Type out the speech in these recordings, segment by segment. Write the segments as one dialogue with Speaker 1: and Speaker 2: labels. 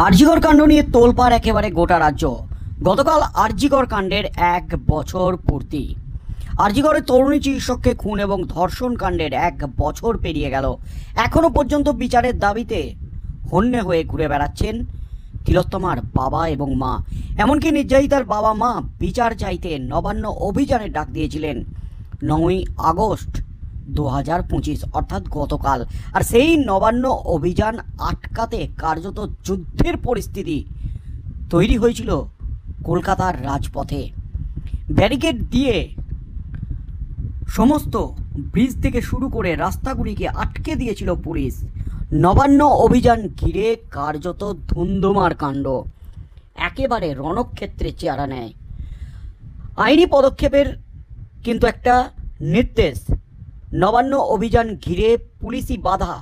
Speaker 1: আরজিকর কাণ্ড নিয়ে তোলপাড় একেবারে গোটা রাজ্য। গতকাল আরজিকর কাণ্ডের 1 বছর পূর্তি। আরজিকরের তরুণী চিকিৎসককে খুন এবং ধর্ষণ কাণ্ডের 1 বছর পেরিয়ে গেল। এখনো পর্যন্ত বিচারের দাবিতে হন্যে হয়ে ঘুরে বেড়াচ্ছেন তিলোত্তমার বাবা এবং মা। এমনকি নির্যাতিতার বাবা মা বিচার চাইতে নবান্ন অভিযানের ডাক দিয়েছিলেন 9ই আগস্ট 2025 অর্থাৎ গতকাল। আর সেই নবান্ন অভিযান আটকাতে কার্যত যুদ্ধের পরিস্থিতি তৈরি হয়েছিল কলকাতার রাজপথে। ব্যারিকেড দিয়ে সমস্ত ব্রিজ থেকে শুরু করে রাস্তাগুলিকে আটকে দিয়েছিল পুলিশ। নবান্ন অভিযান ঘিরে কার্যত ধুন্ধুমার কাণ্ড একেবারে রণক্ষেত্রে চেহারা নেয়। আইনি পদক্ষেপের কিন্তু একটা নির্দেশ, নবান্ন অভিযান ঘিরে পুলিশি বাধা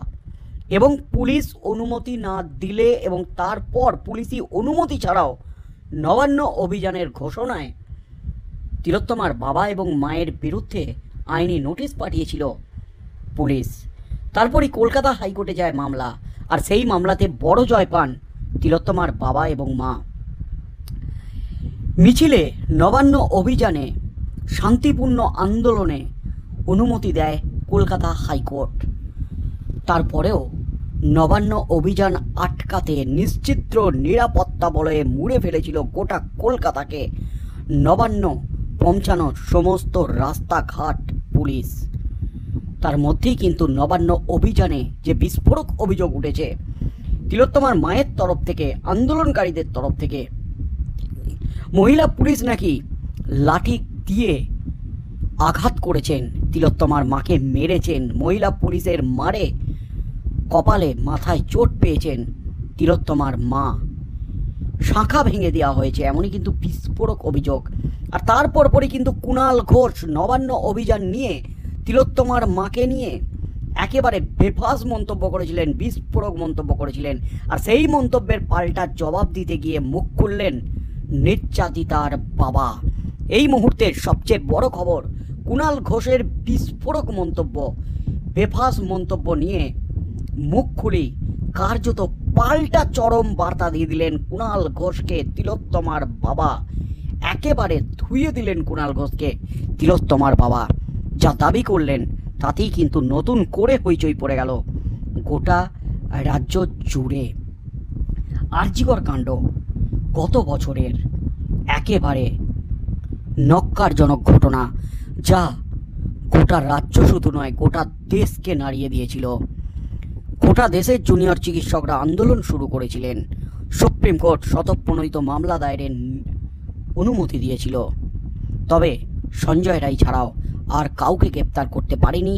Speaker 1: এবং পুলিশ অনুমতি না দিলে এবং তারপর পুলিশি অনুমতি ছাড়াও নবান্ন অভিযানের ঘোষণায় তিলোত্তমার বাবা এবং মায়ের বিরুদ্ধে আইনি নোটিশ পাঠিয়েছিল পুলিশ। তারপরই কলকাতা হাইকোর্টে যায় মামলা, আর সেই মামলাতে বড় জয় পান তিলোত্তমার বাবা এবং মা। মিছিলে, নবান্ন অভিযানে, শান্তিপূর্ণ আন্দোলনে অনুমতি দেয় কলকাতা হাইকোর্ট। তারপরেও নবান্ন অভিযান আটকাতে নিশ্চিদ্র নিরাপত্তা বলয়ে মুড়ে ফেলেছিল গোটা কলকাতাকে নবান্ন পৌঁছানোর সমস্ত রাস্তাঘাট পুলিশ। তার মধ্যেই কিন্তু নবান্ন অভিযানে যে বিস্ফোরক অভিযোগ উঠেছে তিলোত্তমার মায়ের তরফ থেকে, আন্দোলনকারীদের তরফ থেকে, মহিলা পুলিশ নাকি লাঠি দিয়ে আঘাত করেছেন, তিলোত্তমার মাকে মেরেছেন। মহিলা পুলিশের মারে কপালে মাথায় চোট পেয়েছেন তিলোত্তমার মা, শাঁখা ভেঙে দেওয়া হয়েছে, এমনই কিন্তু বিস্ফোরক অভিযোগ। আর তারপর পরই কিন্তু কুণাল ঘোষ নবান্ন অভিযান নিয়ে তিলোত্তমার মাকে নিয়ে একেবারে বেফাস মন্তব্য করেছিলেন, বিস্ফোরক মন্তব্য করেছিলেন। আর সেই মন্তব্যের পাল্টা জবাব দিতে গিয়ে মুখ খুললেন নির্যাতিতার বাবা। এই মুহূর্তের সবচেয়ে বড় খবর, কুণাল ঘোষের বিস্ফোরক মন্তব্য, বেফাস মন্তব্য নিয়ে মুখ খুলি কার্যত পাল্টা চরম বার্তা দিয়ে দিলেন কুণাল ঘোষকে তিলোত্তমার বাবা। একেবারে ধুয়ে দিলেন কুণাল ঘোষকে তিলোত্তমার বাবা। যা দাবি করলেন তাতেই কিন্তু নতুন করে হইচই পড়ে গেল গোটা রাজ্য জুড়ে। আরজিকর কাণ্ড গত বছরের একেবারে নক্কারজনক ঘটনা, যা গোটা রাজ্য শুধু নয় গোটা দেশকে নাড়িয়ে দিয়েছিল। গোটা দেশের জুনিয়র চিকিৎসকরা আন্দোলন শুরু করেছিলেন। সুপ্রিম কোর্ট স্বতঃপ্রণোদিত মামলা দায়েরের অনুমতি দিয়েছিল, তবে সঞ্জয় রায় ছাড়াও আর কাউকে গ্রেপ্তার করতে পারেনি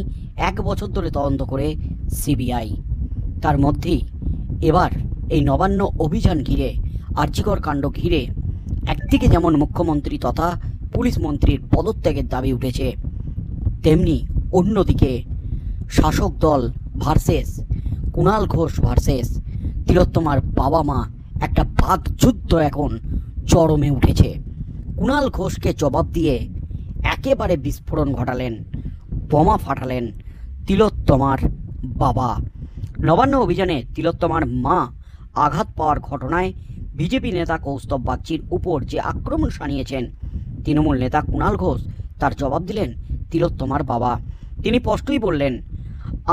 Speaker 1: 1 বছর ধরে তদন্ত করে সিবিআই। তার মধ্যেই এবার এই নবান্ন অভিযান ঘিরে, আরজিকর কাণ্ড ঘিরে একদিকে যেমন মুখ্যমন্ত্রী তথা পুলিশ মন্ত্রীর পদত্যাগের দাবি উঠেছে, তেমনি অন্যদিকে শাসক দল ভার্সেস কুণাল ঘোষ ভার্সেস তিলোত্তমার বাবা মা একটা বাকযুদ্ধ এখন চরমে উঠেছে। কুণাল ঘোষকে জবাব দিয়ে একেবারে বিস্ফোরণ ঘটালেন, বোমা ফাটালেন তিলোত্তমার বাবা। নবান্ন অভিযানে তিলোত্তমার মা আঘাত পাওয়ার ঘটনায় বিজেপি নেতা কৌস্তব বাগচির উপর যে আক্রমণ শানিয়েছেন তৃণমূল নেতা কুণাল ঘোষ, তার জবাব দিলেন তিলোত্তমার বাবা। তিনি স্পষ্টই বললেন,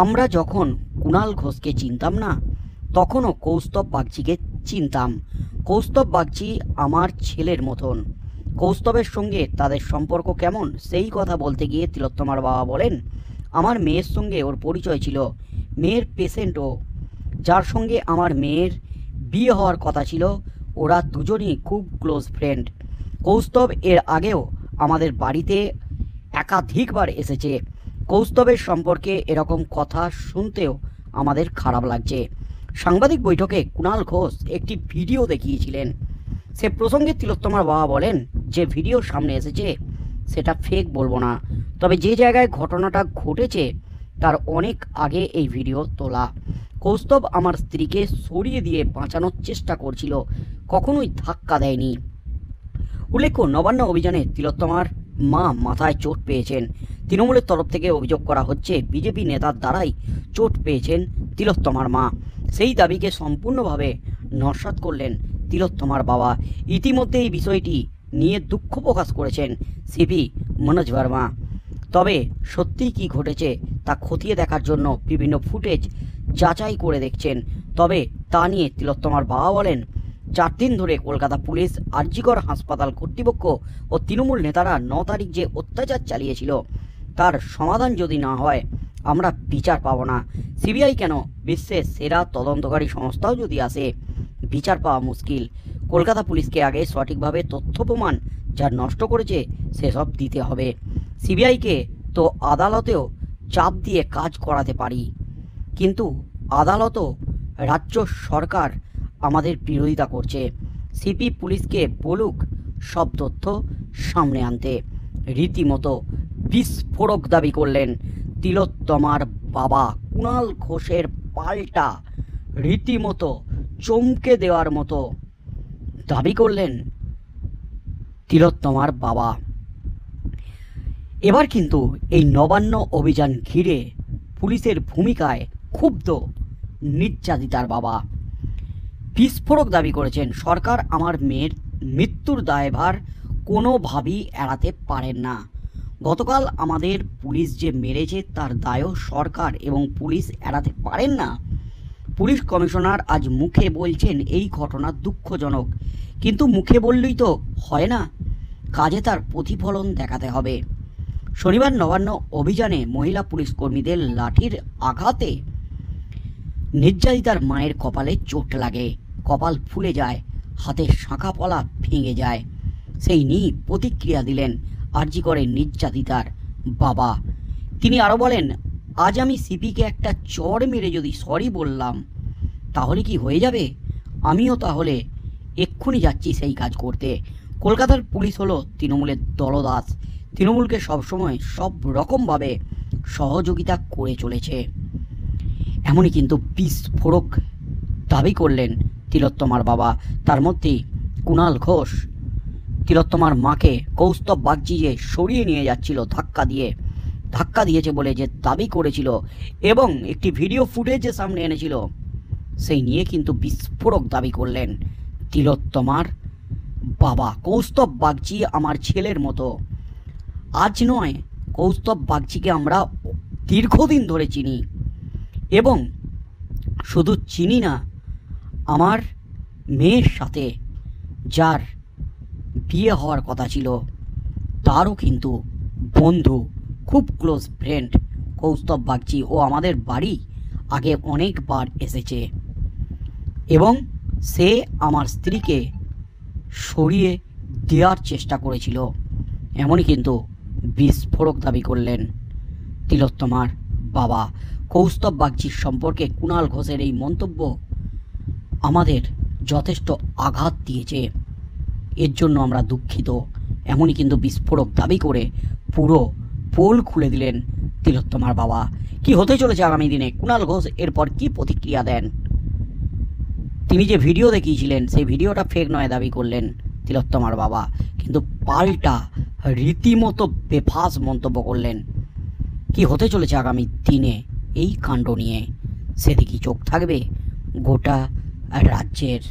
Speaker 1: আমরা যখন কুণাল ঘোষকে চিনতাম না তখনও কৌস্তব বাগচিকে চিনতাম। কৌস্তব বাগচি আমার ছেলের মতন। কৌস্তবের সঙ্গে তাদের সম্পর্ক কেমন সেই কথা বলতে গিয়ে তিলোত্তমার বাবা বলেন, আমার মেয়ের সঙ্গে ওর পরিচয় ছিল, মেয়ের পেশেন্ট ও, যার সঙ্গে আমার মেয়ের বিয়ে হওয়ার কথা ছিল, ওরা দুজনই খুব ক্লোজ ফ্রেন্ড। কৌস্তব এর আগেও আমাদের বাড়িতে একাধিকবার এসেছে। কৌস্তবের সম্পর্কে এরকম কথা শুনতেও আমাদের খারাপ লাগছে। সাংবাদিক বৈঠকে কুণাল ঘোষ একটি ভিডিও দেখিয়েছিলেন। সে প্রসঙ্গে তিলোত্তমার বাবা বলেন, যে ভিডিও সামনে এসেছে সেটা ফেক বলবো না, তবে যে জায়গায় ঘটনাটা ঘটেছে তার অনেক আগে এই ভিডিও তোলা। কৌস্তব আমার স্ত্রীকে সরিয়ে দিয়ে বাঁচানোর চেষ্টা করছিল, কখনোই ধাক্কা দেয়নি। উল্লেখ্য, নবান্ন অভিযানে তিলোত্তমার মা মাথায় চোট পেয়েছেন। তৃণমূলের তরফ থেকে অভিযোগ করা হচ্ছে বিজেপি নেতার দ্বারাই চোট পেয়েছেন তিলোত্তমার মা। সেই দাবিকে সম্পূর্ণভাবে নস্যাৎ করলেন তিলোত্তমার বাবা। ইতিমধ্যে এই বিষয়টি নিয়ে দুঃখ প্রকাশ করেছেন সিপি মনোজ ভার্মা। তবে সত্যিই কি ঘটেছে তা খতিয়ে দেখার জন্য বিভিন্ন ফুটেজ যাচাই করে দেখছেন। তবে তা নিয়ে তিলোত্তমার বাবা বলেন, 4 দিন ধরে কলকাতা পুলিশ, আরজিকর হাসপাতাল কর্তৃপক্ষ ও তৃণমূল নেতারা 9 তারিখ যে অত্যাচার চালিয়েছিল তার সমাধান যদি না হয় আমরা বিচার পাব না। সিবিআই কেন, বিশ্বের সেরা তদন্তকারী সংস্থাও যদি আসে, বিচার পাওয়া মুশকিল। কলকাতা পুলিশকে আগে সঠিকভাবে তথ্য প্রমাণ যা নষ্ট করেছে সেসব দিতে হবে। সিবিআইকে তো আদালতেও চাপ দিয়ে কাজ করাতে পারি, কিন্তু আদালতও রাজ্য সরকার আমাদের বিরোধিতা করছে। সিপি পুলিশকে বলুক সব তথ্য সামনে আনতে। রীতিমতো বিস্ফোরক দাবি করলেন তিলোত্তমার বাবা কুণাল ঘোষের পাল্টা রীতিমতো চমকে দেওয়ার মতো দাবি করলেন তিলোত্তমার বাবা। এবার কিন্তু এই নবান্ন অভিযান ঘিরে পুলিশের ভূমিকায় ক্ষুব্ধ নির্যাতিতার বাবা। বিস্ফোরক দাবি করেছেন, সরকার আমার মেয়ের মৃত্যুর দায়ভার কোনোভাবেই এড়াতে পারেন না। গতকাল আমাদের পুলিশ যে মেরেছে তার দায়ও সরকার এবং পুলিশ এড়াতে পারেন না। পুলিশ কমিশনার আজ মুখে বলছেন এই ঘটনা দুঃখজনক, কিন্তু মুখে বললেই তো হয় না, কাজে তার প্রতিফলন দেখাতে হবে। শনিবার নবান্ন অভিযানে মহিলা পুলিশ কর্মীদের লাঠির আঘাতে নির্যাতিতার মায়ের কপালে চোট লাগে, কপাল ফুলে যায়, হাতের শাঁখা পলা ভেঙে যায়। সেই নিয়ে প্রতিক্রিয়া দিলেন আরজিকরের নির্যাতিতার বাবা। তিনি আরও বলেন, আজ আমি সিপিকে একটা চড় মেরে যদি সরি বললাম তাহলে কি হয়ে যাবে? আমিও তাহলে এক্ষুনি যাচ্ছি সেই কাজ করতে। কলকাতার পুলিশ হলো তৃণমূলের দলদাস, তৃণমূলকে সবসময় সব রকমভাবে সহযোগিতা করে চলেছে। এমনই কিন্তু বিস্ফোরক দাবি করলেন তিলোত্তমার বাবা। তার মধ্যে কুণাল ঘোষ তিলোত্তমার মাকে কৌস্তব বাগচি যে সরিয়ে নিয়ে যাচ্ছিল ধাক্কা দিয়েছে বলে যে দাবি করেছিল এবং একটি ভিডিও ফুটেজ যে সামনে এনেছিল, সেই নিয়ে কিন্তু বিস্ফোরক দাবি করলেন তিলোত্তমার বাবা। কৌস্তব বাগচি আমার ছেলের মতো, আজ নয়, কৌস্তব বাগচিকে আমরা দীর্ঘদিন ধরে চিনি এবং শুধু চিনি না, আমার মেয়ের সাথে যার বিয়ে হওয়ার কথা ছিল তারও কিন্তু বন্ধু, খুব ক্লোজ ফ্রেন্ড কৌস্তব বাগচি। ও আমাদের বাড়ি আগে অনেকবার এসেছে এবং সে আমার স্ত্রীকে সরিয়ে দেওয়ার চেষ্টা করেছিল। এমনই কিন্তু বিস্ফোরক দাবি করলেন তিলোত্তমার বাবা। কৌস্তব বাগচির সম্পর্কে কুণাল ঘোষের এই মন্তব্য আমাদের যথেষ্ট আঘাত দিয়েছে, এর জন্য আমরা দুঃখিত। এমনই কিন্তু বিস্ফোরক দাবি করে পুরো পোল খুলে দিলেন তিলোত্তমার বাবা। কি হতে চলেছে আগামী দিনে, কুণাল ঘোষ এরপর কি প্রতিক্রিয়া দেন? তিনি যে ভিডিও দেখিয়েছিলেন সেই ভিডিওটা ফেক নয় দাবি করলেন তিলোত্তমার বাবা, কিন্তু পাল্টা রীতিমতো বেফাস মন্তব্য করলেন। কি হতে চলেছে আগামী দিনে এই কাণ্ড নিয়ে, সেদিকেই চোখ থাকবে গোটা রাজ্যের।